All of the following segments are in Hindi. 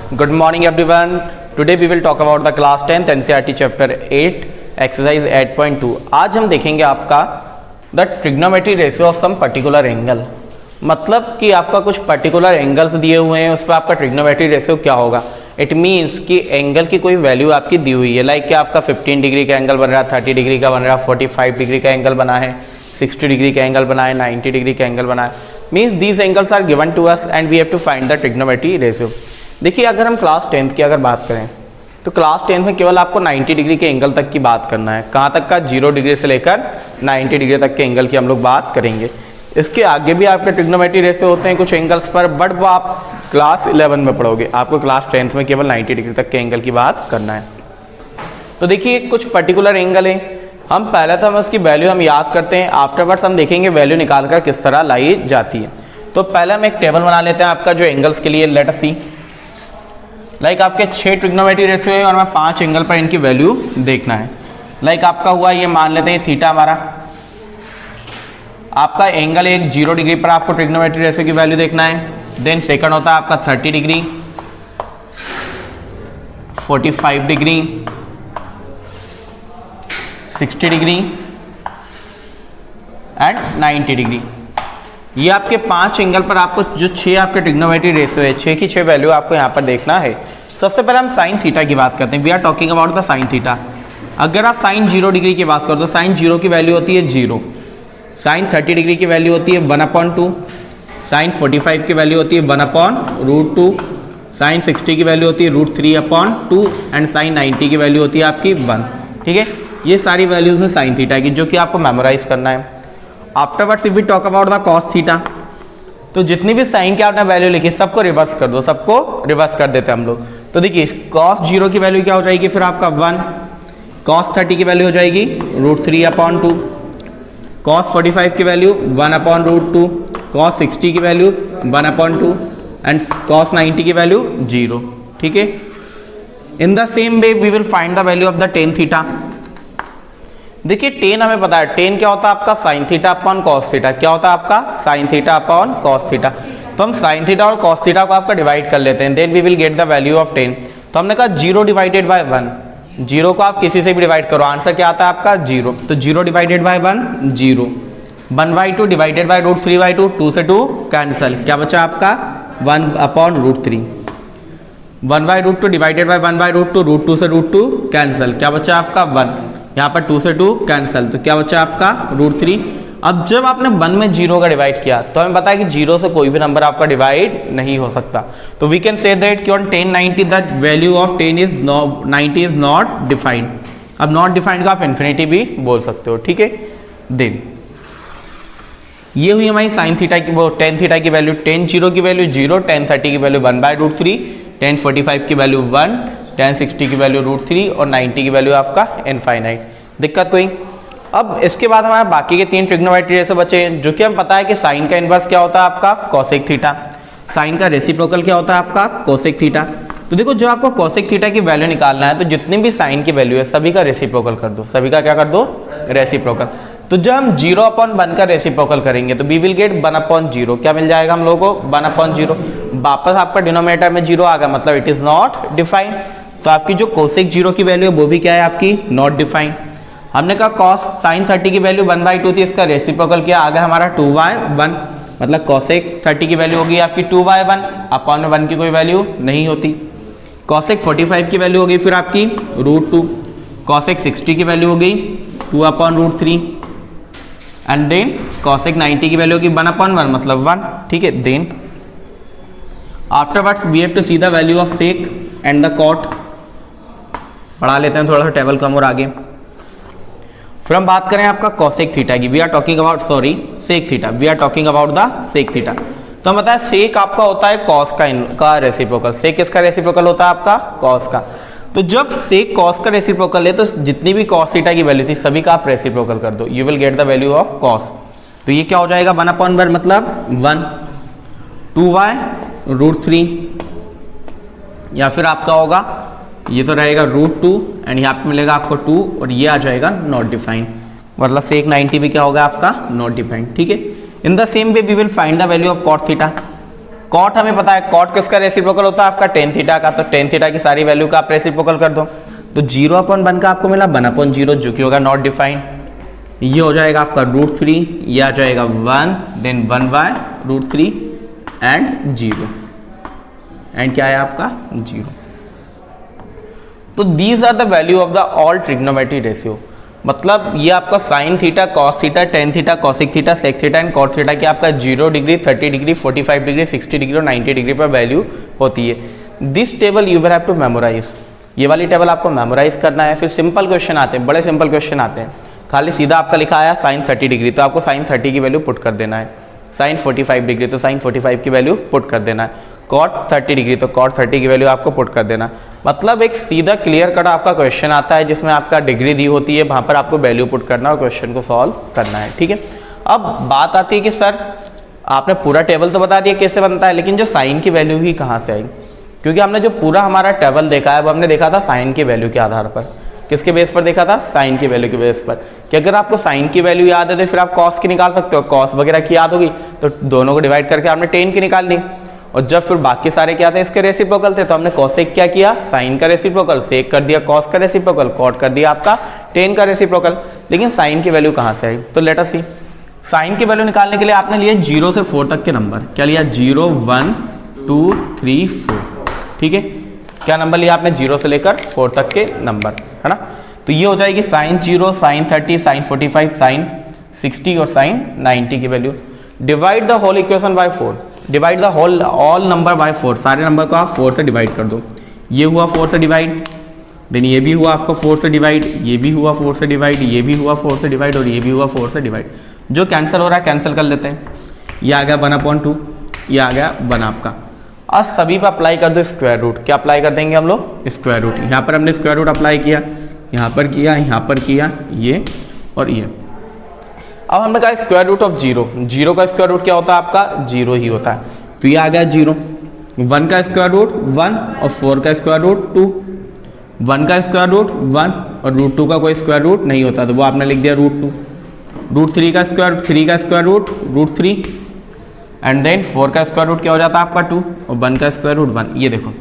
Good morning everyone. Today we will talk about the class 10th NCERT chapter 8 exercise 8.2. आज हम देखेंगे आपका the trigonometry ratio of some particular angle. मतलब कि आपका कुछ पर्टिकुलर एंगल्स दिए हुए हैं, उस पर आपका ट्रिग्नोमेट्री रेशियो क्या होगा. इट मीन्स कि एंगल की कोई वैल्यू आपकी दी हुई है, लाइक कि आपका 15 डिग्री का एंगल बन रहा है, 30 डिग्री का बन रहा है, 45 डिग्री का एंगल बना है, 60 डिग्री का एंगल बना है, 90 डिग्री का एंगल बना है. Means these angles are given to us and we have to find the trigonometry ratio. देखिए अगर हम क्लास 10th की अगर बात करें तो क्लास 10th में केवल आपको 90 डिग्री के एंगल तक की बात करना है. कहाँ तक का? 0 डिग्री से लेकर 90 डिग्री तक के एंगल की हम लोग बात करेंगे. इसके आगे भी आपके ट्रिग्नोमेट्री रेशियो होते हैं कुछ एंगल्स पर, बट वो आप क्लास 11 में पढ़ोगे. आपको क्लास 10th में केवल 90 डिग्री तक के एंगल की बात करना है. तो देखिए कुछ पर्टिकुलर एंगल है, हम पहले तो हम उसकी वैल्यू हम याद करते हैं, आफ्टरवर्ड्स हम देखेंगे वैल्यू निकाल कर किस तरह लाई जाती है. तो पहले हम एक टेबल बना लेते हैं आपका जो एंगल्स के लिए. लेट अस सी, लाइक आपके 6 ट्रिग्नोमेट्री रेशियो है और हमें 5 एंगल पर इनकी वैल्यू देखना है. लाइक आपका हुआ ये मान लेते हैं थीटा हमारा, आपका एंगल एक 0 डिग्री पर आपको ट्रिग्नोमेट्री रेशियो की वैल्यू देखना है. देन सेकंड होता है आपका 30 degree, 45 degree, 60 degree and 90 degree. ये आपके 5 एंगल पर आपको जो 6 आपके ट्रिग्नोमेट्री रेशियो है, 6 की 6 वैल्यू आपको यहाँ पर देखना है. सबसे पहले हम साइन थीटा की बात करते हैं. We are talking about the sine theta. अगर आप साइन 0 डिग्री की बात करो तो साइन 0 की वैल्यू होती है 0. साइन 30 डिग्री की वैल्यू होती है 1/2. साइन 45 की वैल्यू होती है 1/√2. साइन 60 की वैल्यू होती है √3/2 एंड साइन 90 की वैल्यू होती है आपकी 1. ठीक है, ये सारी वैल्यूज हैं साइन थीटा की जो कि आपको मेमोराइज करना है. Afterwards if we talk about the cos theta, तो जितनी भी साइन की आपने वैल्यू लिखी सबको रिवर्स कर दो, सबको रिवर्स कर देते हैं हम लोग. तो देखिए कॉस 0 की वैल्यू क्या हो जाएगी, फिर आपका 1. कॉस 30 की वैल्यू हो जाएगी √3/2. कॉस 45 की वैल्यू 1/√2. कॉस 60 की वैल्यू 1/2 एंड कॉस 90 की वैल्यू 0. ठीक है, in the same way we will find the value of the tan theta. देखिए टेन हमें पता है, टेन क्या होता है आपका sine theta upon cos theta. क्या होता है आपका sine theta upon cos theta. तो हम साइन थीटा और कॉस थीटा को आपका डिवाइड कर लेते हैं, then we will get the value of tan. तो हमने कहा 0 डिवाइडेड बाय 1. 0 को आप किसी से भी डिवाइड करो, आंसर क्या आता है आपका 0. तो 0 डिवाइडेड बाय 1 0. 1/2 डिवाइडेड बाय √3/2, 2 से 2 कैंसिल, क्या बचा आपका 1/√3. 1/√2 डिवाइडेड बाय 1/√2, √2 से √2 कैंसिल, क्या बचा आपका 1. यहाँ पर 2 से 2 कैंसिल, तो क्या बचा आपका √3. अब जब आपने 1 में 0 का डिवाइड किया तो हमें पता है कि 0 से कोई भी नंबर आपका डिवाइड नहीं हो सकता. तो वी कैन से दैट कि on 1090 the value of 90 is not defined. अब नॉट डिफाइंड का आप इन्फिनिटी भी बोल सकते हो. ठीक है, देन ये हुई हमारी साइन थीटा की, वो टेन थीटा की वैल्यू. टेन 0 की वैल्यू 0, टेन 30 की वैल्यू 1/√3, टेन 45 की वैल्यू 1, टेन 60 की वैल्यू √3 और 90 की वैल्यू आपका इनफाइनाइट. दिक्कत कोई? अब इसके बाद हमारे बाकी के 3 ट्रिग्नोमेट्री रेशियो बचे हैं, जो कि हम पता है कि साइन का इनवर्स क्या होता है आपका कोसेक थीटा. साइन का रेसिप्रोकल क्या होता है आपका कोसेक थीटा. तो देखो जो आपको कोसेक थीटा की वैल्यू निकालना है तो जितनी भी साइन की वैल्यू है सभी का रेसिप्रोकल कर दो. सभी का क्या कर दो? रेसिप्रोकल. तो जब हम 0/1 का रेसिप्रोकल करेंगे तो वी विल गेट 1/0. क्या मिल जाएगा हम लोगों को? 1/0. वापस आपका डिनोमिनेटर में 0 आ गया, मतलब इट इज नॉट डिफाइंड. तो आपकी जो कोसेक 0 की वैल्यू है वो भी क्या है आपकी? Not defined. हमने कहा कॉस साइन 30 की वैल्यू 1/2 थी, इसका रेसिप्रोकल किया, आ गया हमारा 2/1, मतलब कोसेक 30 की वैल्यू होगी आपकी 2/1. अपॉन 1 की कोई वैल्यू नहीं होती. कोसेक 45 की वैल्यू होगी फिर आपकी √2. कोसेक 60 की वैल्यू होगी 2/√3 एंड देन कोसेक 90 की वैल्यू होगी 1/1, मतलब 1. ठीक है, then afterwards we have to see the value of sec and the cot. पढ़ा लेते हैं थोड़ा सा टेबल कम और आगे. फिर हम बात करें आपका कोसेक थीटा की. We are talking about sec theta. We are talking about the sec theta. तो हम बताया सेक आपका होता है कॉस का रेसिप्रोकल. सेक किसका रेसिप्रोकल होता है आपका? कॉस का. तो जब सेक कॉस का रेसिप्रोकल है तो जितनी भी कॉस थीटा की वैल्यू थी सभी का आप रेसिप्रोकल कर दो. You will get the value of cos. तो ये क्या हो जाएगा 1/1 मतलब 1. 2/√3 या फिर आपका होगा ये तो रहेगा √2 एंड यहाँ पे मिलेगा आपको 2 और ये आ जाएगा नॉट डिफाइंड. मतलब सेक 90 भी क्या होगा आपका? Not defined. ठीक है, in the same way we will find the value of cot theta. Cot हमें पता है, कॉट किसका रेसिप्रोकल होता है आपका टेन थीटा का, तो टेन थीटा की सारी वैल्यू का आप रेसिप्रोकल कर दो, तो 0/1 का आपको मिला 1/0 जो कि होगा नॉट डिफाइंड, ये हो जाएगा आपका √3, ये आ जाएगा 1 देन 1/√3 एंड 0 एंड क्या है आपका 0। तो these are the value of the all trigonometry ratio, मतलब ये आपका sine theta, cos theta, tan theta, cosec theta, sec theta and cot theta की आपका 0 डिग्री, 30 डिग्री, 45 डिग्री, 60 डिग्री और 90 डिग्री पर वैल्यू होती है। This table you will have to memorize, ये वाली टेबल आपको मेमोराइज करना है। फिर सिंपल क्वेश्चन आते हैं, बड़े सिंपल क्वेश्चन आते हैं, खाली सीधा आपका लिखा आया साइन 30 डिग्री, तो आपको साइन 30 की वैल्यू पुट कर देना है, साइन 45 डिग्री तो साइन 45 की वैल्यू पुट कर देना है, कॉट 30 डिग्री तो कॉट 30 की वैल्यू आपको पुट कर देना। मतलब एक सीधा क्लियर कट आपका क्वेश्चन आता है जिसमें आपका डिग्री दी होती है, वहां पर आपको वैल्यू पुट करना और क्वेश्चन को सॉल्व करना है, ठीक है। अब बात आती है कि सर आपने पूरा टेबल तो बता दिया कैसे बनता है, लेकिन जो साइन की वैल्यू ही कहाँ से आई, क्योंकि हमने जो पूरा हमारा टेबल देखा है वो हमने देखा था साइन की वैल्यू के आधार पर, किसके बेस पर देखा था, साइन की वैल्यू के बेस पर, कि अगर आपको साइन की वैल्यू याद है तो फिर आप कॉस की निकाल सकते हो, कॉस वगैरह की याद होगी तो दोनों को डिवाइड करके आपने टेन की निकाल ली, और जब फिर बाकी सारे क्या थे इसके रेसिप्रोकल थे, तो हमने कॉसेक क्या किया, साइन का रेसिप्रोकल, सेक कर दिया कॉस का रेसिप्रोकल, कॉट कर दिया आपका टेन का रेसिप्रोकल। लेकिन साइन की वैल्यू कहाँ से आई, तो लेट अस सी। साइन की वैल्यू निकालने के लिए आपने लिए 0 से 4 तक के नंबर, क्या लिया 0 1 2 3 4, ठीक है। क्या नंबर लिया आपने 0 से लेकर 4 तक के नंबर, है ना। तो ये हो जाएगी साइन 0, साइन 30, साइन 45, साइन 60 और साइन 90 की value. Divide the whole equation by 4, divide the whole all number by 4, सारे नंबर को आप 4 से डिवाइड कर दो। ये हुआ 4 से डिवाइड, देन ये भी हुआ आपको 4 से डिवाइड, ये भी हुआ 4 से डिवाइड, ये भी हुआ 4 से डिवाइड और ये भी हुआ 4 से डिवाइड। जो कैंसिल हो रहा है कैंसिल कर लेते हैं, ये आ गया 1/2, ये आ गया 1 आपका। अब सभी पर अप्लाई कर दो स्क्वायर रूट, क्या अप्लाई कर देंगे हम लोग, स्क्वायर रूट। यहाँ पर हमने स्क्वायर रूट अप्लाई किया, यहाँ पर किया, यहाँ पर किया, ये और ये। अब हमने कहा स्क्वायर रूट ऑफ 0, 0 का स्क्वायर रूट क्या होता है आपका 0 ही होता है, तो ये आ गया 0। 1 का स्क्वायर रूट 1 और 4 का स्क्वायर रूट 2, 1 का स्क्वायर रूट 1 और √2 का कोई स्क्वायर रूट नहीं होता, तो वो आपने लिख दिया √2। √3 का स्क्वायर, 3 का स्क्वायर रूट √3 एंड देन 4 का स्क्वायर रूट क्या हो जाता है आपका 2 और 1 का स्क्वायर रूट 1। ये देखो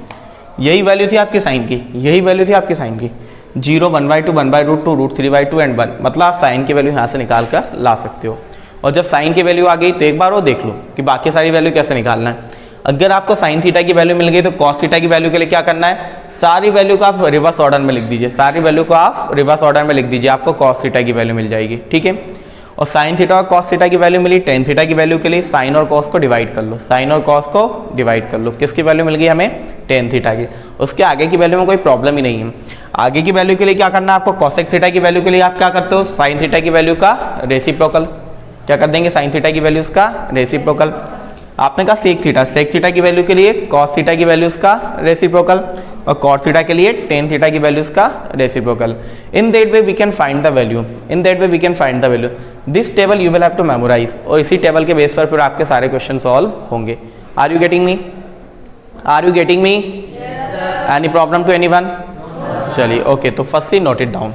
यही वैल्यू थी आपकी साइन की, यही वैल्यू थी आपकी साइन की, 0 1/2 1/√2 √3/2 एंड 1, मतलब आप साइन की वैल्यू यहाँ से निकाल कर ला सकते हो। और जब साइन की वैल्यू आ गई तो एक बार वो देख लो कि बाकी सारी वैल्यू कैसे निकालना है। अगर आपको साइन थीटा की वैल्यू मिल गई तो कॉस थीटा की वैल्यू के लिए क्या करना है, सारी वैल्यू को आप रिवर्स ऑर्डर में लिख दीजिए, सारी वैल्यू को आप रिवर्स ऑर्डर में लिख दीजिए, आपको कॉस थीटा की वैल्यू मिल जाएगी, ठीक है। और साइन थीटा और कॉस थीटा की वैल्यू मिली, टेन थीटा की वैल्यू के लिए साइन और कॉस को डिवाइड कर लो, साइन और कॉस को डिवाइड कर लो, किसकी वैल्यू मिल गई हमें, टेन थीटा की। उसके आगे की वैल्यू में कोई प्रॉब्लम ही नहीं है। आगे की वैल्यू के लिए क्या करना है आपको, कॉसेक थीटा की वैल्यू के लिए आप क्या करते हो, साइन थीटा की वैल्यू का रेसिप्रोकल, क्या कर देंगे, साइन थीटा की वैल्यूज का रेसिप्रोकल। आपने कहा सेक थीटा, सेक थीटा की वैल्यू के लिए कॉस थीटा की वैल्यूज का रेसिप्रोकल और कॉट थीटा के लिए टेन थीटा की वैल्यूज का reciprocal. In that way we can find the value, in that way we can find the value. This table you will have to memorize, और इसी टेबल के बेस पर फिर आपके सारे क्वेश्चन सॉल्व होंगे। Are you getting me, are you getting me, any problem to anyone? चलिए ओके, तो फर्स्टली नोट इट डाउन।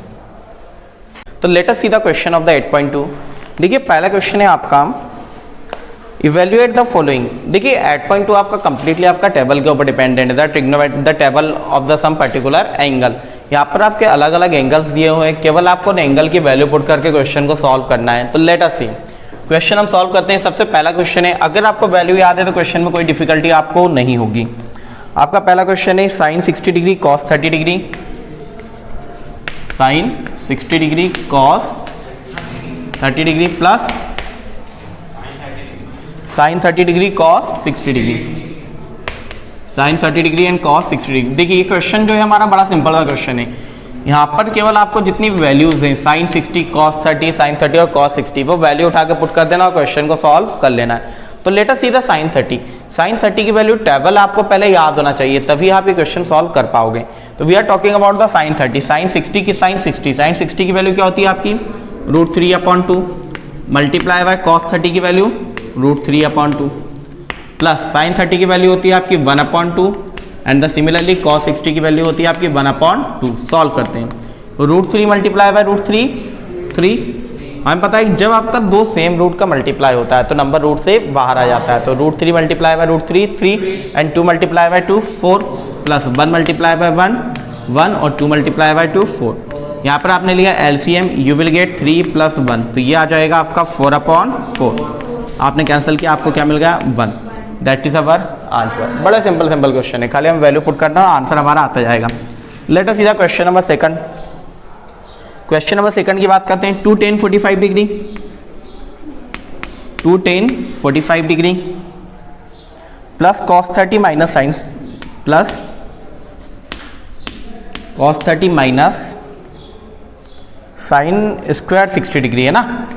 तो let us see the question of the 8.2। देखिए पहला क्वेश्चन है आपका, इवेल्युएट द फॉलोइंग। देखिए 8.2 आपका कंप्लीटली आपका टेबल के ऊपर डिपेंडेंट है, the table of the some particular angle. यहाँ पर आपके अलग अलग एंगल्स दिए हुए हैं, केवल आपको एंगल की वैल्यू पुट करके क्वेश्चन को सॉल्व करना है। तो लेट अस सी, क्वेश्चन हम सॉल्व करते हैं। सबसे पहला क्वेश्चन है, अगर आपको वैल्यू याद है तो क्वेश्चन में कोई डिफिकल्टी आपको नहीं होगी। आपका पहला क्वेश्चन है sine 60 degree cos 30 degree, sine 60 degree cos 30 degree plus sine 30 degree cos 60 degree, sine 30 degree and cos 60 degree. देखिए ये क्वेश्चन जो है हमारा बड़ा सिंपल का क्वेश्चन है। यहाँ पर केवल आपको जितनी वैल्यूज हैं साइन 60 कॉस 30 साइन 30 और कॉस 60 वो वैल्यू उठा के पुट कर देना और क्वेश्चन को सॉल्व कर लेना है। तो let us see the sine 30। Sine 30 की वैल्यू टेबल आपको पहले याद होना चाहिए, तभी आप ये क्वेश्चन सॉल्व कर पाओगे। तो we are talking about the sine 30। Sine 60 की साइन 60 की वैल्यू क्या होती है आपकी √3/2 मल्टीप्लाई बाय कॉस 30 की वैल्यू √3/2 प्लस साइन 30 की वैल्यू होती है आपकी 1/2 एंड द सिमिलरली कॉस 60 की वैल्यू होती है आपकी 1/2। सॉल्व करते हैं, √3 मल्टीप्लाई बाय √3 3 हमें पता है जब आपका दो सेम रूट का मल्टीप्लाई होता है तो नंबर रूट से बाहर आ जाता है, तो root 3 multiply by root 3 3 and 2 multiply by 2 4 plus 1 multiply by 1 1 और 2 मल्टीप्लाई बाय 2 4। यहाँ पर आपने लिया LCM, you will gate 3 plus 1, तो ये आ जाएगा आपका 4/4। आपने कैंसिल किया, आपको क्या मिल गया 1। That is our answer. बड़ा सिंपल क्वेश्चन है, खाली हम वैल्यू पुट करना और आंसर हमारा आता जाएगा। Let us see the question number second. Question number second की बात करते हैं। 2 tan 45 degree, 2 tan 45 degree plus cos 30 minus sine plus cos 30 minus sine square 60 degree है ना,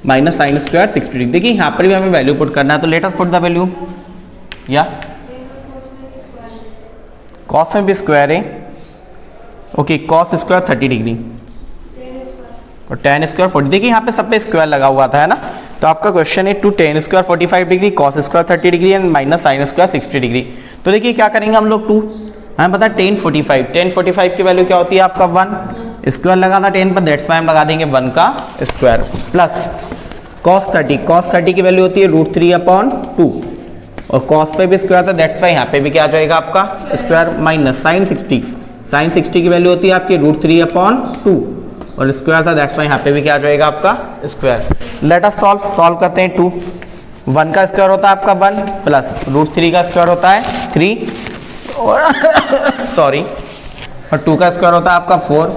माइनस साइन स्क्वायर 60 डिग्री। देखिए यहाँ पर भी हमें वैल्यू पुट करना है, तो let us put the value. या cos में भी स्क्वायर है, ओके, cos स्क्वायर 30 डिग्री और tan स्क्वायर 40। देखिए यहाँ पे सब पे स्क्वायर लगा हुआ था, है ना। तो आपका क्वेश्चन है 2 tan square 45 degree cos square 30 degree and minus sine square 60 degree. तो देखिए क्या करेंगे हम लोग, 2 हमें पता है tan 45 की वैल्यू क्या होती है आपका 1, स्क्वायर लगा था tan पर, दैट्स वाई हम लगा देंगे 1 का स्क्वायर, प्लस cos 30 की वैल्यू होती है √3/2 और cos पे भी स्क्वायर था, दैट्स वाई यहाँ पे भी क्या आ जाएगा आपका स्क्वायर, माइनस साइन 60 की वैल्यू होती है आपकी √3/2 और स्क्वायर था, दैट्स वाई यहाँ पे भी क्या आ जाएगा आपका स्क्वायर। लेट अस सॉल्व करते हैं। 2 1 का स्क्वायर होता है आपका 1 प्लस √3 का स्क्वायर होता है 3 और सॉरी और 2 का स्क्वायर होता है आपका 4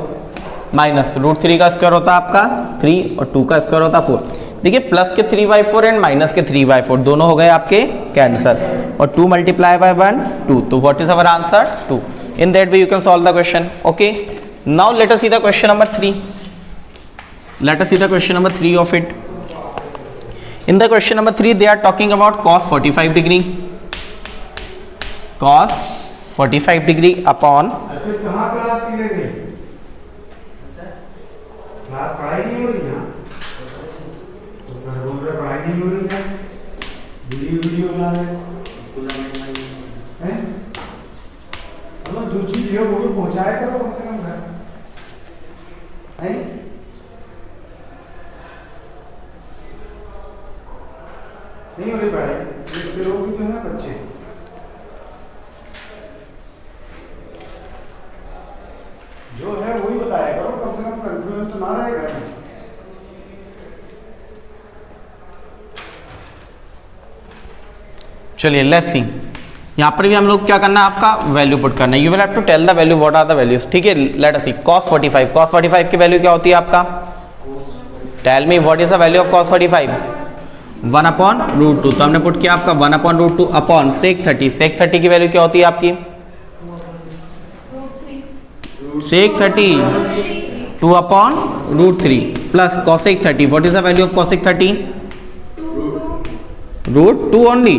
माइनस √3 का स्क्वायर होता है आपका 3 और 2 का स्क्वायर होता है 4। देखिए प्लस के 3/4 एंड माइनस के 3/4 दोनों हो गए आपके कैंसर और 2 मल्टीप्लाई बाय 1 2, तो what is our answer 2। In that way you can solve the question. Okay, now let us see the question number 3. Let us see the question number 3 of it. In the question number 3 they are talking about cos 45 degree, cos 45 degree upon कहाँ क्लास की ले रही? क्लास पढ़ाई नहीं हो रही ना, तो घर बोल रहे पढ़ाई नहीं हो रही है, वीडियो बना रहे स्कूल में हैं, मतलब जो चीज है वो तो पहुंचाया करो कम से कम घर है। नहीं हो रही पढ़ाई, ये लोग भी तो है बच्चे, जो है वही बताया करो, कम से कम कंफ्यूजन तो ना रहे घर में। चलिए लेट्स सी, यहाँ पर भी हम लोग क्या करना है, आपका वैल्यू पुट करना है। You will have to tell the value, what are the values, ठीक है। लेट अस सी cos 45 की वैल्यू क्या होती है आपका, tell me what is the value of cos 45, 1/√2, तो हमने पुट किया आपका 1/√2 अपॉन sec 30 की वैल्यू क्या होती है आपकी, sec 30 2/√3 plus cosec 30, what is the value of cosec 30, √2 only,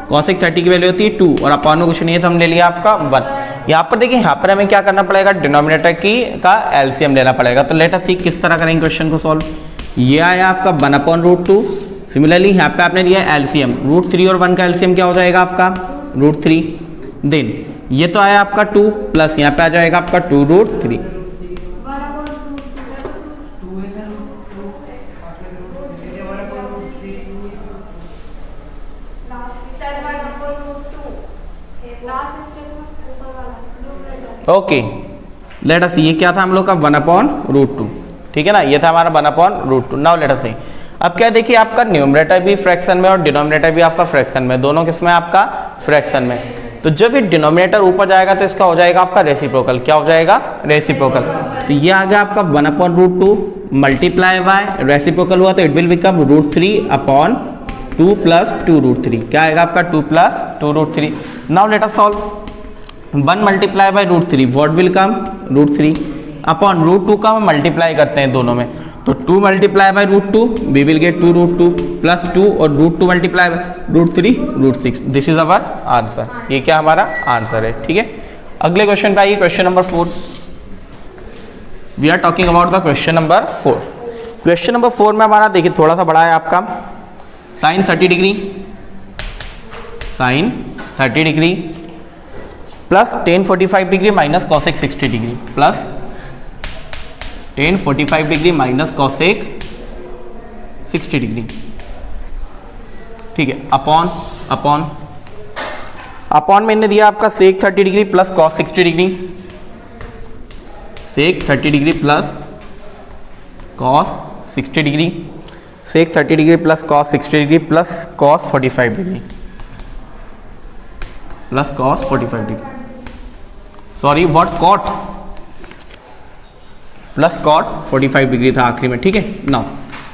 cosec 30 की वैल्यू होती है 2 और अपॉन में कुछ नहीं है तो हम ले लिया आपका 1। यहाँ पर देखिए यहाँ पर हमें क्या करना पड़ेगा, डिनोमिनेटर की का एलसीएम लेना पड़ेगा। तो लेट अस सी किस तरह करेंगे क्वेश्चन को सॉल्व। ये आया आपका 1/√2, सिमिलरली यहाँ पे आपने लिया एलसीएम, √3 और 1 का एलसीएम क्या हो जाएगा आपका √3, देन ये तो आया आपका 2 प्लस यहाँ पे आ जाएगा आपका 2√3, ओके। लेट अस ये क्या था हम लोग का 1/√2, ठीक है ना, ये था हमारा 1/√2। नाउ लेट अस सी, अब क्या देखिए आपका न्यूमरेटर भी फ्रैक्शन में और डिनोमिनेटर भी आपका फ्रैक्शन में, दोनों किसमें आपका फ्रैक्शन में। तो जब ये डिनोमिनेटर ऊपर जाएगा तो इसका हो जाएगा आपका रेसिप्रोकल, क्या हो जाएगा रेसिप्रोकल। तो ये आ गया आपका 1/√2 मल्टीप्लाई बाय रेसिप्रोकल हुआ तो इट विल बिकम √3/2 प्लस 2√3, क्या आएगा आपका 2 plus 2√3। Now let us solve 1 multiply by √3 what will come √3 upon √2 का हम मल्टीप्लाई करते हैं दोनों में, तो 2 multiply by √2 we will get 2√2 plus 2 और √2 multiply by √3 √6। This is our answer, ये क्या हमारा आंसर है, ठीक है। अगले क्वेश्चन पे आइए, question number 4। We are talking about the question number 4। Question number 4 में हमारा देखिए थोड़ा सा बड़ा है आपका, sine 30 degree plus tan 45 degree minus cosec 60 degree plus tan 45 degree minus cosec 60 degree, ठीक है, अपॉन अपॉन अपॉन मैंने दिया आपका sec 30 degree plus cos 60 degree, sec 30 degree plus cos 60 degree, sec 30 degree plus cos 60 degree plus cos 45 degree, plus cos 45 degree, sorry what cot, plus cot 45 degree था आखिरी में, ठीक है। नाउ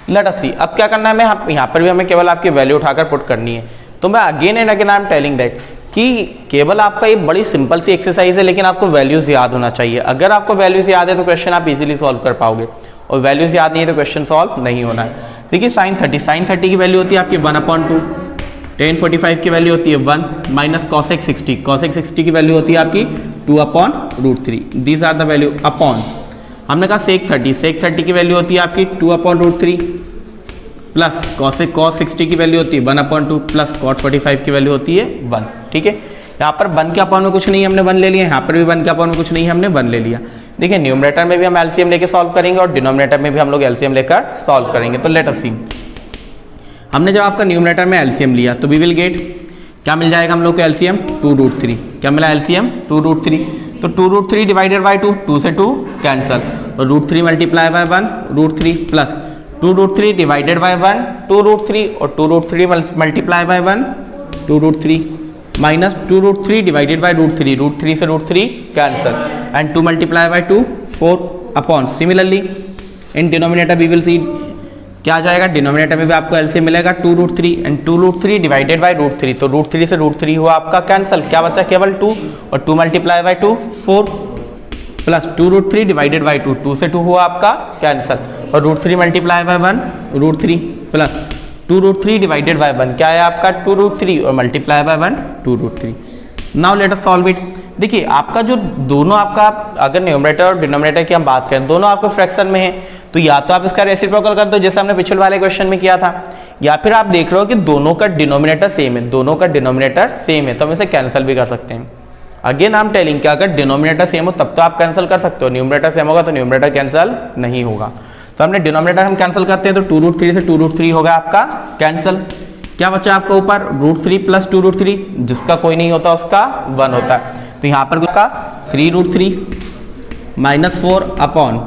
लेट अस सी, अब क्या करना है, हमें यहाँ पर भी हमें केवल आपकी वैल्यू उठाकर पुट करनी है। तो मैं again and again I am telling that कि केवल आपका ये बड़ी सिंपल सी एक्सरसाइज है, लेकिन आपको वैल्यूज याद होना चाहिए। अगर आपको वैल्यूज याद है तो क्वेश्चन आप इजीली सॉल्व कर पाओगे, और वैल्यूज याद नहीं है तो क्वेश्चन सॉल्व नहीं होना है। देखिए साइन 30 की वैल्यू होती है आपकी 1/2, tan 45 की वैल्यू होती है 1 माइनस कॉसेक 60 की वैल्यू होती है आपकी 2/√3, these are the value, upon हमने कहा सेक 30 की वैल्यू होती है आपकी 2/√3 प्लस कॉसेक कॉस 60 की वैल्यू होती है 1/2 प्लस कॉट 45 की वैल्यू होती है 1, ठीक है। यहाँ पर 1 के अपॉन में कुछ नहीं है, हमने 1 ले लिया, यहाँ पर भी 1 के अपॉन में कुछ नहीं है, हमने 1 ले लिया। देखिए न्यूमरेटर में भी हम एलसीएम लेकर सॉल्व करेंगे और डिनोमिनेटर में भी हम लोग एलसीएम लेकर सॉल्व करेंगे। तो लेट अस सी, हमने जब आपका न्यूमरेटर में एलसीएम लिया तो वी विल गेट, क्या मिल जाएगा हम लोग को एलसीएम 2√3, क्या मिला एलसीएम 2√3, तो 2√3 डिवाइडेड बाई 2 से 2 कैंसल, और √3 multiply by 1 √3 plus 2√3 divided by 1 2√3 और 2√3 multiply by 1 2√3 minus 2√3 divided by √3 से √3 cancel and 2 multiply by 2 4 upon, similarly in denominator we will see क्या आ जाएगा, डिनोमिनेटर में भी आपको एलसीएम मिलेगा 2√3 एंड 2√3 डिवाइडेड बाय √3, तो √3 से √3 हुआ आपका कैंसल, क्या बचा केवल 2 और 2 multiply by 2 4 plus 2√3 divided by 2 से 2 हुआ आपका कैंसल, और √3 multiply by 1 √3 plus 2√3 divided by 1 क्या है आपका 2√3 और multiply by 1 2√3। Now let us solve it. देखिए आपका जो दोनों आपका, अगर न्यूमरेटर और डिनोमिनेटर की हम बात करें, दोनों आपको फ्रैक्शन में है, तो या तो आप इसका रेसिप्रोकल कर दो जैसे हमने पिछले वाले क्वेश्चन में किया था, या फिर आप देख रहे हो कि दोनों का डिनोमिनेटर सेम है, दोनों का डिनोमिनेटर सेम है, तो हम इसे कैंसिल भी कर सकते हैं। अगेन आई एम टेलिंग कि अगर डिनोमिनेटर सेम हो तब तो आप कैंसिल कर सकते हो, न्यूमरेटर सेम होगा तो न्यूमरेटर कैंसिल नहीं होगा। तो हमने डिनोमिनेटर हम कैंसिल करते हैं, तो 2√3 से 2√3 होगा आपका कैंसिल, क्या बचा आपका ऊपर √3 प्लस 2√3, जिसका कोई नहीं होता उसका 1 होता है, तो यहाँ पर का 3√3 माइनस 4 अपॉन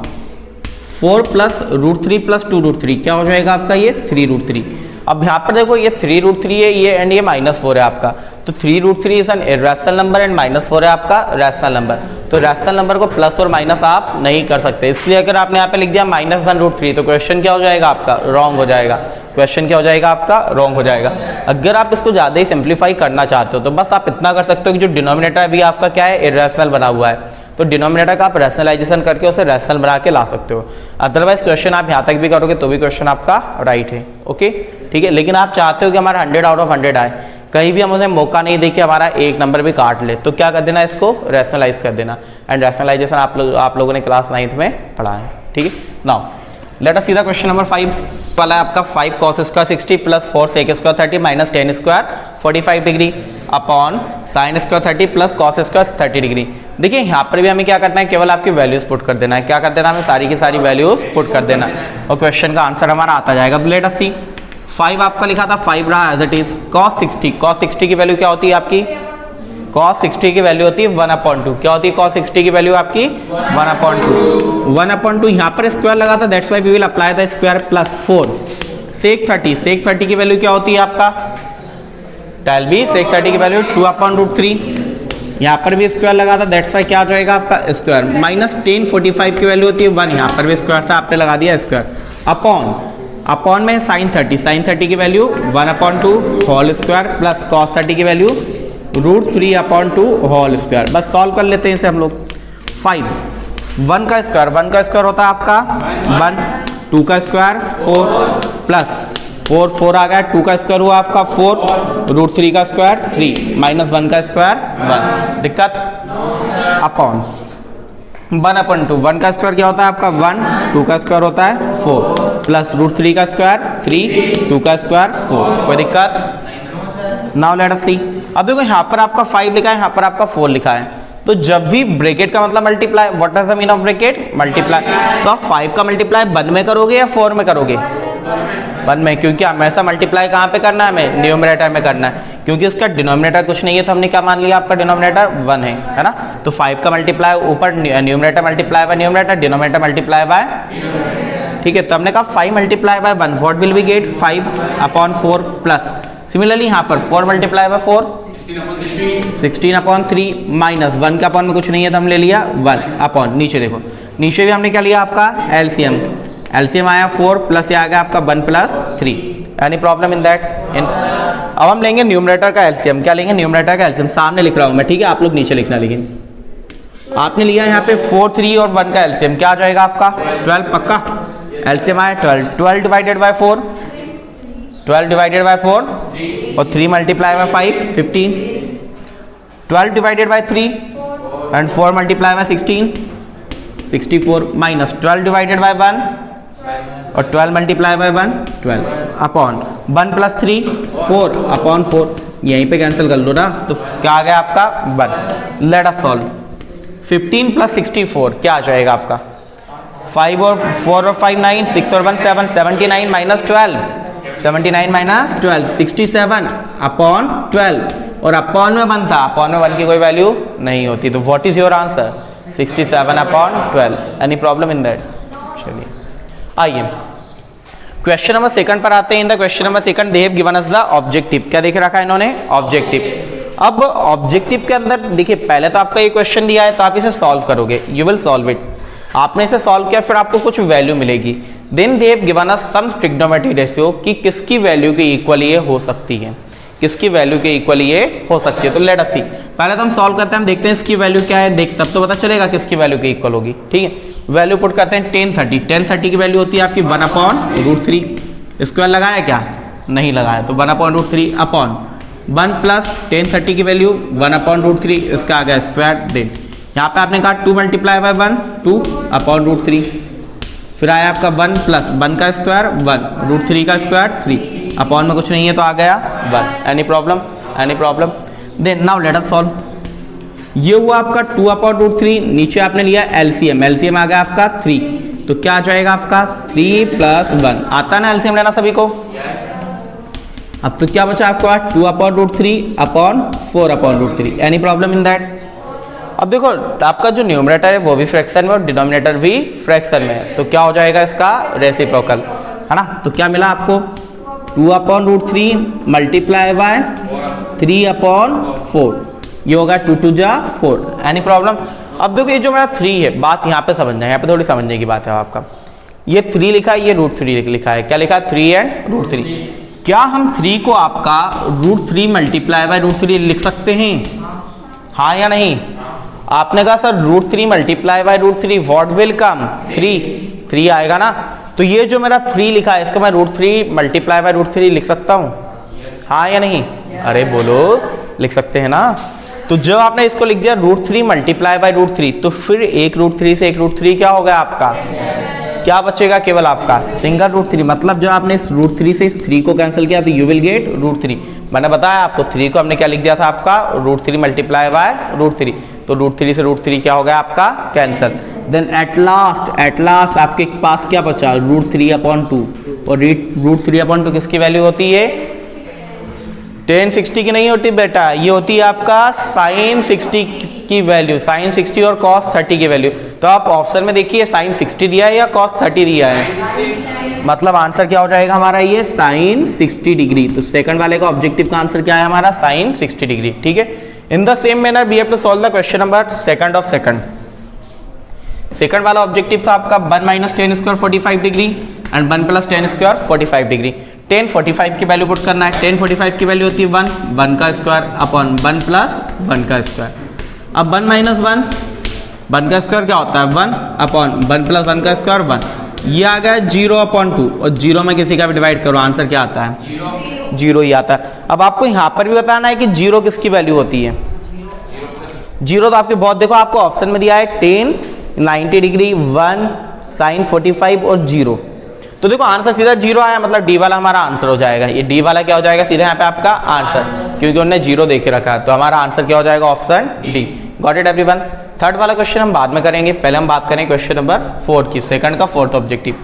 4 प्लस √3 प्लस 2√3 क्या हो जाएगा आपका ये 3√3। अब यहाँ पर देखो ये 3√3 है ये एंड ये -4 है आपका, तो 3√3 is an irrational number and -4 है आपका रैशनल नंबर, तो रैशनल नंबर को प्लस और माइनस आप नहीं कर सकते, इसलिए अगर आपने यहाँ पे लिख दिया -1√3 तो क्वेश्चन क्या हो जाएगा आपका रॉन्ग हो जाएगा, क्वेश्चन क्या हो जाएगा आपका रॉन्ग हो जाएगा। अगर आप इसको ज़्यादा ही सिंप्लीफाई करना चाहते हो तो बस आप इतना कर सकते हो कि जो डिनोमिनेटर भी आपका क्या है इरेशनल बना हुआ है, तो डिनोमिनेटर का आप रैशनलाइजेशन करके उसे रैशनल बना के ला सकते हो, अदरवाइज क्वेश्चन आप यहाँ तक भी करोगे तो भी क्वेश्चन आपका राइट है, ओके ठीक है। लेकिन आप चाहते हो कि हमारा 100 आउट ऑफ 100 आए, कहीं भी हम उन्हें मौका नहीं दे के हमारा एक नंबर भी काट ले, तो क्या कर देना इसको रैशनलाइज कर देना, एंड रैशनलाइजेशन आप लोगों ने क्लास 9th में पढ़ा है, ठीक है। Now let us see the question number 5 वाला है आपका 5 cos square 60 plus 4 sec square 30 minus tan square 45 degree upon sin square 30 plus cos square 30 degree. देखिए यहाँ पर भी हमें क्या करना है, केवल आपकी वैल्यूज पुट कर देना है, क्या कर देना हमें सारी की सारी वैल्यूज पुट कर देना और क्वेश्चन का आंसर हमारा आता जाएगा। तो लेट अस सी 5 आपका लिखा था 5 रहा एज इट इज, cos 60 की वैल्यू क्या होती है आपकी, cos 60 की वैल्यू होती है 1/2, क्या होती है cos 60 की वैल्यू आपकी 1/2 यहाँ पर स्क्वायर लगा था, that's why we will apply the square plus 4 sec 30 की वैल्यू क्या होती है आपका टेल बी, sec 30 की वैल्यू 2/√3, यहाँ पर भी स्क्वायर लगा था, दैट्स व्हाई क्या आ जाएगा आपका स्क्वायर, माइनस tan 45 की वैल्यू होती है 1, यहाँ पर भी स्क्वायर था आपने लगा दिया स्क्वायर, अपॉन में sin 30 की value 1/2 whole square plus cos 30 की वैल्यू √3/2 होल स्क्वायर। बस सॉल्व कर लेते हैं इसे हम लोग। 5 1 का स्क्वायर होता है आपका 1, 2 का स्क्वायर 4 प्लस 4 आ गया, 2 का स्क्वायर हुआ आपका 4, √3 का स्क्वायर 3 माइनस 1 का स्क्वायर 1, दिक्कत अपॉन 1/2 1 का स्क्वायर क्या होता है आपका 1, 2 का स्क्वायर होता है 4 प्लस √3 का स्क्वायर 3, 2 का स्क्वायर 4, कोई दिक्कत। नाउ लेट अस सी, अब देखो यहाँ पर आपका 5 लिखा है, यहाँ पर आपका 4 लिखा है, तो जब भी ब्रैकेट का मतलब multiply, what is the mean of bracket? Multiply. तो आप 5 का मल्टीप्लाई 1 में करोगे या 4 में करोगे? 1 में, क्योंकि हमेशा मल्टीप्लाई कहाँ पे करना है? हमें न्यूमरेटर में करना है, क्योंकि इसका डिनोमिनेटर कुछ नहीं है, तो हमने क्या मान लिया? आपका डिनोमिनेटर 1 है ना। तो 5 का मल्टीप्लाई ऊपर numerator multiply by numerator, denominator multiply by, ठीक है। तो हमने कहा 5 multiply by 1, what will we get? 5/4 plus similarly यहाँ पर 4 मल्टीप्लाई बाय 4 16/3 माइनस 1 का अपॉन में कुछ नहीं है तो हम ले लिया 1 अपॉन, नीचे देखो नीचे भी हमने क्या लिया? आपका एलसीएम। एलसीएम आया 4 प्लस ये आ गया आपका 1 + 3। Any problem in that? अब हम लेंगे न्यूमरेटर का एलसीएम। क्या लेंगे? न्यूमरेटर का एलसीएम। सामने लिख रहा हूं मैं, ठीक है, आप लोग नीचे लिखना। लेकिन आपने लिया यहाँ पे 4, 3 और 1 का एलसीएम, क्या आ जाएगा आपका? 12 पक्का। एलसीएम आया 12, 12 डिवाइडेड बाय 4, 12 डिवाइडेड बाय 4 और 3 multiply bye 5 15, 12 divided by 3 and 4 multiply by 16 64 minus 12 divided by 1 और 12 मल्टीप्लाई बाय 1 12 अपॉन 1 + 3 4/4, यहीं पे कैंसिल कर लो ना, तो क्या आ गया आपका? 1। Late us solve. 15 + 64 क्या आ जाएगा आपका? 5 और 4 और 5 9, 6 और 1 7, 79 माइनस 12, 79 माइनस 12 67/12 और अपॉन में 1 था, अपॉन में 1 की कोई वैल्यू नहीं होती, तो what is your answer? 67/12। Any problem in that? चलिए आइए क्वेश्चन नंबर 2 पर आते हैं। In the question number 2 they have given us the objective. क्या देख रखा है इन्होंने? ऑब्जेक्टिव। अब ऑब्जेक्टिव के अंदर देखिए, पहले तो आपका ये क्वेश्चन दिया है तो आप इसे सॉल्व करोगे, यू विल सॉल्व इट। आपने इसे सॉल्व किया, फिर आपको कुछ वैल्यू मिलेगी। Then they have given us some trigonometry ratio कि किसकी वैल्यू के इक्वल ये हो सकती है, किसकी वैल्यू के इक्वल ये हो सकती है। तो लेट अस सी, पहले तो हम सॉल्व करते हैं, हम देखते हैं इसकी वैल्यू क्या है, देख तब तो पता चलेगा किसकी वैल्यू के इक्वल होगी, ठीक है। वैल्यू पुट करते हैं 10 30, 10 30 की वैल्यू होती है आपकी 1/√3। स्क्वायर लगाया क्या? नहीं लगाया, तो 1/√3 अपॉन 1 प्लस 10 30 की वैल्यू 1/√3, इसका आ गया स्क्वायर। देन यहाँ पे आपने कहा 2 मल्टीप्लाई बाय 1 2/√3, फिर आया आपका 1 प्लस 1 का स्क्वायर 1/√3 का स्क्वायर 3 अपॉन में कुछ नहीं है तो आ गया 1। Any problem? Any problem? Then now let us solve. ये हुआ आपका 2/√3, नीचे आपने लिया एलसीएम, एलसीएम आ गया आपका 3, तो क्या आ जाएगा आपका 3 + 1। आता ना एलसीएम लेना सभी को? अब तो क्या बचा आपको? 2/√3 upon 4/√3। Any problem in that? अब देखो आपका जो न्यूमरेटर है वो भी फ्रैक्शन में और डिनोमिनेटर भी फ्रैक्शन में है, तो क्या हो जाएगा इसका? रेसिप्रोकल, है ना। तो क्या मिला आपको? 2/√3 मल्टीप्लाई बाय 3/4, ये होगा 2 2 जा 4। Any problem? अब देखो ये जो मेरा 3 है, बात यहाँ पे समझना है, यहाँ पे थोड़ी समझने की बात है आपका। ये 3 लिखा है, ये √3 लिखा है। क्या लिखा है? 3 एंड √3। क्या हम 3 को आपका √3 मल्टीप्लाई बाय √3 लिख सकते हैं? हाँ या नहीं? आपने कहा sir √3 multiply by √3 what will come? 3 आएगा ना। तो ये जो मेरा 3 लिखा है इसको मैं √3 मल्टीप्लाई बाय √3 लिख सकता हूँ, हाँ या नहीं? अरे बोलो, लिख सकते हैं ना। तो जब आपने इसको लिख दिया √3 मल्टीप्लाई बाय √3, तो फिर एक √3 से एक √3 क्या हो गया आपका? क्या बचेगा? केवल आपका सिंगल √3। मतलब जब आपने इस √3 से इस 3 को कैंसिल किया तो यू विल गेट √3। मैंने बताया आपको 3 को हमने क्या लिख दिया था आपका? √3 मल्टीप्लाई बाय √3, तो √3 से √3 क्या हो गया आपका? कैंसिल। देन एट लास्ट आपके पास क्या बचा? √3/2, और √3/2 किसकी वैल्यू होती है? tan 60 की नहीं होती बेटा, ये होती है आपका sin 60 की वैल्यू, sin 60 और cos 30 की वैल्यू। तो आप ऑप्शन में देखिए sin 60 दिया है या cos 30 दिया है, मतलब आंसर क्या हो जाएगा हमारा? ये sin 60 डिग्री। तो सेकंड वाले का ऑब्जेक्टिव का आंसर क्या है हमारा? sin 60 डिग्री, ठीक है। In the same manner we have to solve the question number 2 of second वाला ऑब्जेक्टिव था आपका 1 - 10 square 45 degree and 1 + 10 square 45 degree. 10 45 की वैल्यू पुट करना है। 10 45 की वैल्यू होती है 1 का स्क्वायर अपॉन 1 + 1 का स्क्वायर। अब 1 - 1 का स्क्वायर क्या होता है? 1 अपॉन 1 + 1 का स्क्वायर 1। ये आ गया 0/2, और 0 में किसी का भी डिवाइड करो, आंसर क्या आता है? 0 ही आता है। अब आपको यहाँ पर भी बताना है कि 0 किसकी वैल्यू होती है। 0 तो आपके बहुत, देखो आपको ऑप्शन में दिया है 10 90 डिग्री 1 sin 45 और 0। तो देखो आंसर सीधा 0 आया, मतलब डी वाला हमारा आंसर हो जाएगा। ये डी वाला क्या हो जाएगा? सीधा यहाँ पे आपका आंसर, क्योंकि उन्होंने 0 देखे रखा है, तो हमारा आंसर क्या हो जाएगा? Option D. Got it everyone. Third वाला क्वेश्चन हम बाद में करेंगे, पहले हम बात करें क्वेश्चन नंबर 4 की, सेकंड का fourth objective.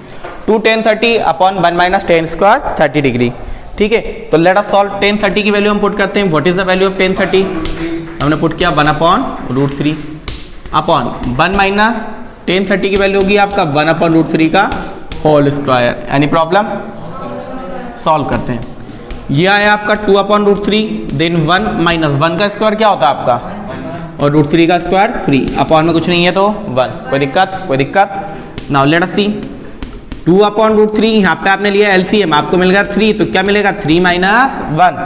2 tan 30 upon 1 minus tan square 30 degree. ठीक है, तो लेट अस सॉल्व। tan 30 की वैल्यू हम पुट करते हैं। What is the value of tan 30? हमने पुट किया 1 अपॉन √3 अपॉन 1 माइनस tan 30 की वैल्यू होगी आपका 1 अपॉन √3 का whole square. Any problem? Solve करते हैं। ये आया आपका 2 अपॉन √3, देन 1 माइनस 1 का स्क्वायर क्या होता है आपका, और √3 का स्क्वायर 3, अपॉन में कुछ नहीं है तो 1। कोई दिक्कत? कोई दिक्कत? नाउ लेट अस सी। 2 अपॉन √3, यहाँ पे आपने लिया एलसीएम, आपको मिल गया 3, तो क्या मिलेगा 3 माइनस 1।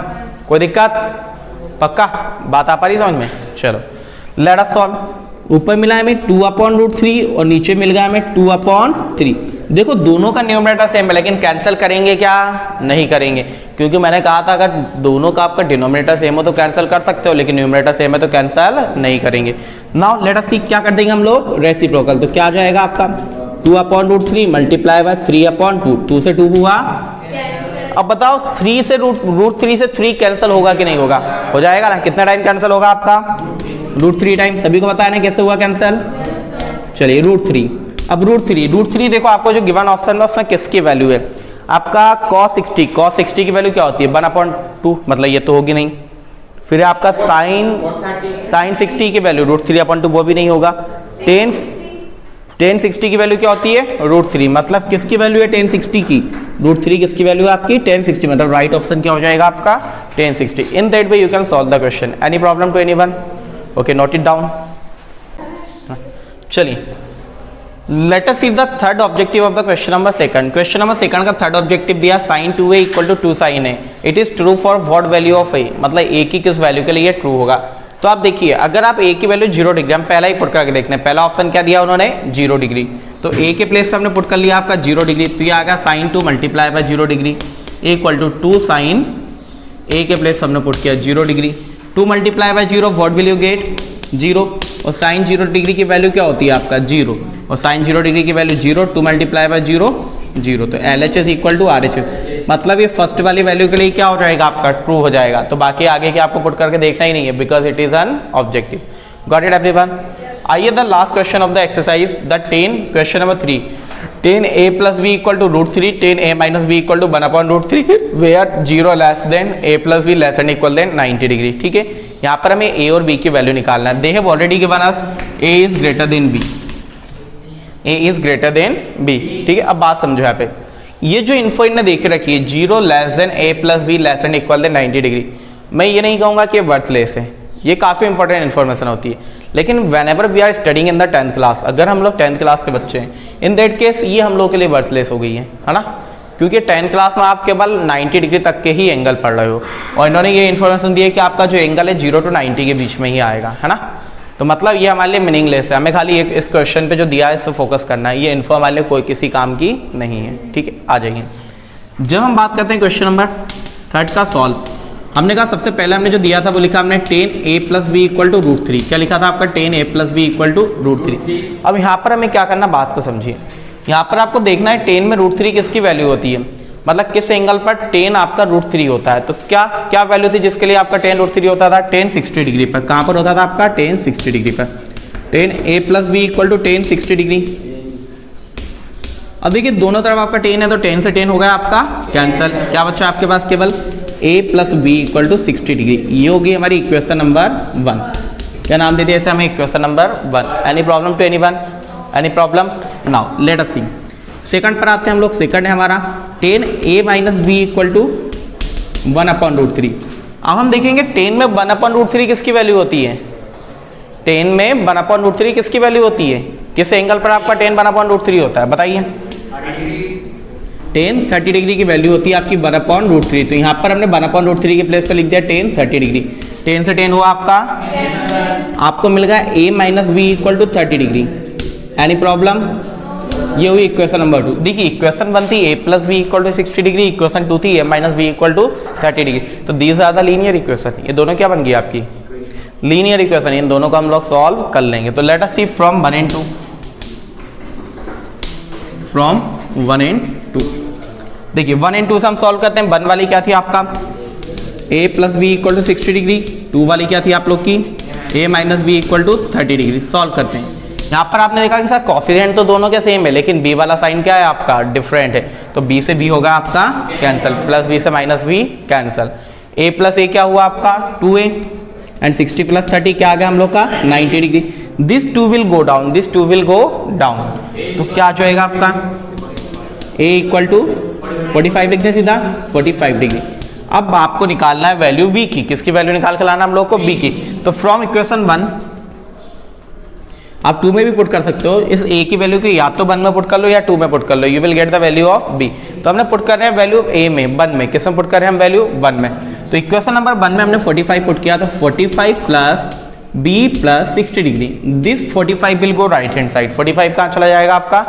कोई दिक्कत? पक्का बात आ पा रही समझ में? चलो लेट अस सॉल्व। ऊपर मिला हमें 2 अपॉन √3 और नीचे मिल गया हमें 2 अपॉन 3। देखो दोनों का न्यूमरेटर सेम है, लेकिन कैंसिल करेंगे क्या? नहीं करेंगे, क्योंकि मैंने कहा था अगर दोनों का आपका डिनोमिनेटर सेम हो तो कैंसिल कर सकते हो, लेकिन न्यूमरेटर सेम है तो कैंसिल नहीं करेंगे। नाउ लेट अस सी, क्या कर देंगे हम लोग? रेसिप्रोकल। तो क्या आ जाएगा आपका 2 अपॉन √3 मल्टीप्लाई बाय 3 अपॉन 2, 2 से 2 हुआ। अब बताओ 3 से √3 से 3 कैंसिल होगा कि नहीं होगा? हो जाएगा ना। कितना टाइम कैंसिल होगा आपका? √3 टाइम। सभी को बताया ना कैसे हुआ कैंसिल? चलिए √3। अब √3 देखो आपको जो गिवन ऑप्शन है उसमें किसकी वैल्यू है आपका cos 60 की वैल्यू क्या होती है 1/2, मतलब ये तो होगी नहीं। फिर आपका sin 60 की वैल्यू √3/2, वो भी नहीं होगा। tan 60 की वैल्यू क्या होती है √3, मतलब किसकी वैल्यू है tan 60 की? √3 किसकी वैल्यू है आपकी? tan 60, मतलब राइट ऑप्शन क्या हो जाएगा आपका? tan 60। In that way you can solve the question. Any problem to anyone? Okay, note it down. चलिए let us see the third objective of the question number second. Question number second का थर्ड ऑब्जेक्टिव दिया sin 2a equal to 2 sin a। It is true for what value of a, मतलब a की किस वैल्यू के लिए ट्रू होगा। तो आप देखिए अगर आप a की वैल्यू 0 डिग्री, हम पहला ही पुट करके देखते हैं। पहला ऑप्शन क्या दिया उन्होंने? 0 डिग्री। तो a के प्लेस पे हमने पुट कर लिया आपका 0 डिग्री, तो ये आ गया sin 2 multiply by 0 degree equal to 2 sin a के प्लेस हमने पुट किया 0 degree. 2 multiply by 0, what will you get? 0। और sin 0 डिग्री की वैल्यू क्या होती है आपका? 0। और sin 0 डिग्री की वैल्यू 0, 2 मल्टीप्लाई बाय 0 0। तो LHS इक्वल टू RHS, मतलब ये फर्स्ट वाली वैल्यू के लिए क्या हो जाएगा आपका? ट्रू हो जाएगा। तो बाकी आगे के आपको पुट करके देखना ही नहीं है, because it is an objective. Got it everyone? आइए the last question of the exercise, the 10 question number 3। tan a plus b equal to √3, tan a minus b equal to 1/√3, where 0 less than a plus b less and equal than 90 degree. ठीक है, यहाँ पर हमें a और b की वैल्यू निकालना है। They have already given us a is greater than b, a is greater than b। ठीक है, अब बात समझो यहाँ पे, ये जो इन्फो इन्होंने देख रखी है 0 less than a plus b less and equal than 90 degree, मैं ये नहीं कहूँगा कि वर्थलेस है, ये काफ़ी इंपॉर्टेंट इन्फॉर्मेशन होती है। लेकिन whenever we are studying in the 10th class, अगर हम लोग 10th क्लास के बच्चे हैं, इन दैट केस ये हम लोग के लिए वर्थलेस हो गई है ना, क्योंकि 10th क्लास में आप केवल 90 डिग्री तक के ही एंगल पढ़ रहे हो, और इन्होंने ये इन्फॉर्मेशन दी है कि आपका जो एंगल है 0 to 90 के बीच में ही आएगा, है ना। तो मतलब ये हमारे लिए मीनिंगलेस है, हमें खाली एक इस क्वेश्चन पे जो दिया है इस पर फोकस करना है, ये इन्फो हमारे लिए कोई किसी काम की नहीं है। ठीक है, आ जाइए। जब हम बात करते हैं क्वेश्चन नंबर 3 का सॉल्व, हमने कहा सबसे पहले हमने जो दिया था वो लिखा हमने tan a plus b equal to √3। क्या लिखा था आपका? tan a plus b equal to √3। अब यहाँ पर हमें क्या करना, बात को समझिए। यहाँ पर आपको देखना है tan में √3 किसकी वैल्यू होती है, मतलब किस एंगल पर tan आपका √3 होता है। तो क्या क्या वैल्यू थी जिसके लिए आपका tan √3 होता था? tan 60 डिग्री पर। कहाँ पर होता था आपका? tan 60 डिग्री पर। tan a plus b equal to tan 60 degree. अब देखिए दोनों तरफ आपका tan है, तो tan से tan हो गया आपका कैंसल। क्या बच्चा आपके पास? केवल a plus b equal to 60 degree. ये होगी हमारी इक्वेशन नंबर 1। क्या नाम दे दिया इसे हमें? Equation number 1। Any problem to anyone? Any problem? Now let us see. Second पर आते हैं हम लोग। सेकंड है हमारा tan a minus b equal to 1/√3। अब हम देखेंगे tan में 1/√3 किसकी वैल्यू होती है? tan में 1/√3 किसकी वैल्यू होती है? किस एंगल पर आपका tan 1/√3 होता है बताइए? tan 30 डिग्री की वैल्यू होती है आपकी 1/√3। तो यहाँ पर हमने 1/√3 के प्लेस पे लिख दिया tan 30 डिग्री। tan से tan हुआ आपका, आपको मिल गया a minus B equal to 30 degree. Any problem? ये हुई इक्वेशन नंबर 2। देखिए इक्वेशन 1 थी a plus B equal to 60 degree, equation 2 थी a minus B equal to 30 degree. तो these are the linear equation. ये दोनों क्या बन गई आपकी? Linear equation. इन दोनों को हम लोग सॉल्व कर लेंगे। तो let us see from 1 and 2। From 1 and 2 देखिए 1 and 2 से हम सॉल्व करते हैं। 1 वाली क्या थी आपका? a plus B equal to 60 degree. 2 वाली क्या थी आप लोग की? a minus B equal to 30 degree. Solve करते हैं। यहाँ पर आपने देखा कि सर कॉफिडेंट तो दोनों के सेम है, लेकिन b वाला साइन क्या है आपका, डिफरेंट है। तो b से b होगा आपका कैंसिल, प्लस b से minus b cancel. a plus a क्या हुआ आपका 2a, एंड 60 प्लस 30 क्या आ गया हम लोग का 90 degree. This 2 will go down, this 2 will go down, तो क्या जाएगा आपका a इक्वल टू 45 लिख दें सीधा, 45 डिग्री। अब आपको निकालना है वैल्यू v की, किसकी वैल्यू निकाल के लाना हम लोग को, b की। तो फ्रॉम इक्वेशन 1 आप 2 में भी पुट कर सकते हो, इस a की वैल्यू को या तो 1 में पुट कर लो या 2 में पुट कर लो, you will get the value of b। तो हमने पुट कर रहे हैं वैल्यू a में, 1 में, किस में पुट कर रहे हैं हम वैल्यू 1 में। तो इक्वेशन नंबर 1 में हमने 45 पुट किया, तो 45 plus b plus 60 degree, this 45 will go right hand side. 45 कहाँ चला जाएगा आपका,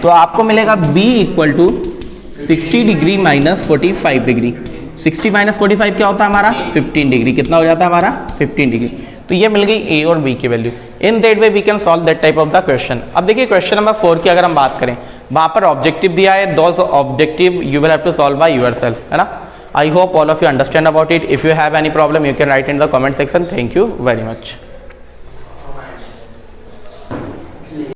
तो आपको मिलेगा b equal to 60 degree minus 45 degree. 60 minus 45 क्या होता है हमारा 15 डिग्री, कितना हो जाता है हमारा 15 डिग्री। तो ये मिल गई a और b की value. In that way we can solve that type of the question. अब देखिए क्वेश्चन नंबर 4 की अगर हम बात करें, वहां पर ऑब्जेक्टिव दिया है, those objective you will have to solve by yourself, है ना। I hope all of you understand about it. If you have any problem you can write in the comment section. Thank you very much.